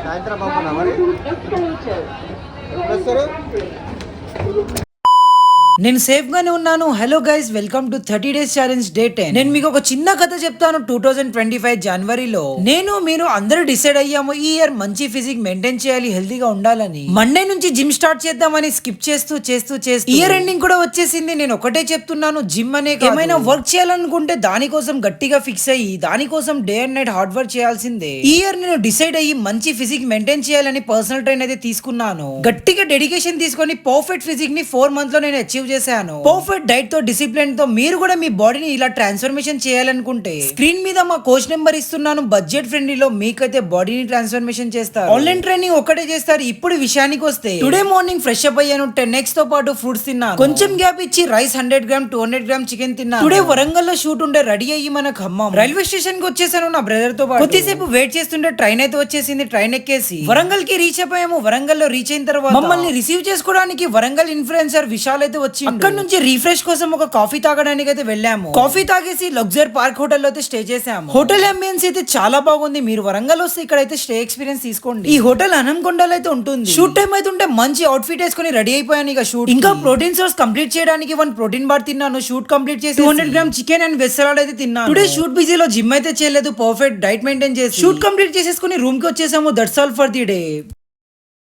సాయంత్రం పంపునా మరి వస్తారు. నేను సేఫ్ గానే ఉన్నాను. Hello guys, welcome to 30 days challenge day 10. నేను మీకు ఒక చిన్న కథ చెప్తాను. 2025 జనవరిలో నేను మీరు అందరూ డిసైడ్ అయ్యాము ఈ ఇయర్ మంచి ఫిజిక్ మెయింటైన్ చేయాలి, హెల్తీగా ఉండాలని. మండే నుంచి జిమ్ స్టార్ట్ చేద్దామని స్కిప్ చేస్తూ ఇయర్ ఎండింగ్ కూడా వచ్చేసింది. నేను ఒకటే చెప్తున్నాను, జిమ్ అనే ఏమైనా వర్క్ చేయాలనుకుంటే దానికోసం గట్టిగా ఫిక్స్ అయ్యి దానికోసం day and night hard work చేయాల్సిందే. ఈ ఇయర్ నేను డిసైడ్ అయ్యి మంచి ఫిజిక్ మెయింటైన్ చేయాలని పర్సనల్ ట్రైన్ అయితే తీసుకున్నాను. గట్టిగా డెడికేషన్ తీసుకొని పర్ఫెక్ట్ ఫిజిక్ ని 4 months లో నేను అచీవ్ చేశాను. పర్ఫెక్ట్ డైట్ తో డిసిప్లిన్ తో మీరు కూడా మీ బాడీని ఇలా ట్రాన్స్ఫర్మేషన్ చేయాలనుకుంటే స్క్రీన్ మీద మా కోచ్ నెంబర్ ఇస్తున్నాను. బడ్జెట్ ఫ్రెండ్లీలో మీకైతే బాడీని ట్రాన్స్ఫర్మేషన్ చేస్తారు. ఆన్లైన్ ట్రైనింగ్ ఒకటే చేస్తారు. ఇప్పుడు విషయానికి వస్తే టుడే మార్నింగ్ ఫ్రెష్ అప్ అయ్యాను. 10x తో పాటు ఫ్రూట్స్ తిన్నాను. కొంచెం గ్యాప్ ఇచ్చి రైస్ 100 గ్రామ్ 200 గ్రామ్ చికెన్ తిన్నాను. టుడే వరంగల్ లో షూట్ ఉండే రెడీ అయ్యి మన ఖమ్మం రైల్వే స్టేషన్ కి వచ్చేసాను నా బ్రదర్ తో పాటు. కొద్దిసేపు వెయిట్ చేస్తుంటే ట్రైన్ అయితే వచ్చేసింది. ట్రైన్ ఎక్కేసి వరంగల్ కి రీచ్ అయిపోయాము. వరంగల్ లో రీచ్ అయిన తర్వాత మమ్మల్ని రిసీవ్ చేసుకోవడానికి వరంగల్ ఇన్ఫ్లుయెన్సర్ విశాల్ అయితే వచ్చి అక్కడ నుంచి రిఫ్రెష్ కోసం ఒక కాఫీ తాగడానికి అయితే వెళ్ళాము. కాఫీ తాగేసి లగ్జర్ పార్క్ హోటల్ లో అయితే స్టే చేసాము. హోటల్ అంబియన్స్ అయితే చాలా బాగుంది. మీరు వరంగల్ వస్తే ఇక్కడ అయితే స్టే ఎక్స్పీరియన్స్ తీసుకోండి. ఈ హోటల్ అనంకొండలో అయితే ఉంటుంది. షూట్ టైం అయితే ఉంటే మంచి అవుట్ఫిట్ వేసుకొని రెడీ అయిపోయాను ఇక షూట్. ఇంకా ప్రోటీన్ సోర్స్ కంప్లీట్ చేయడానికి 1 ప్రోటీన్ బార్ తిన్నాను. షూట్ కంప్లీట్ చేసి 200 gram chicken and veg salad అయితే తిన్నాను. టుడే షూట్ బిజీలో జిమ్ అయితే చేయలేదు. పర్ఫెక్ట్ డైట్ మెయింటైన్ చేసి షూట్ కంప్లీట్ చేసేసుకుని రూమ్ కి వచ్చేసాము. That's all for the day.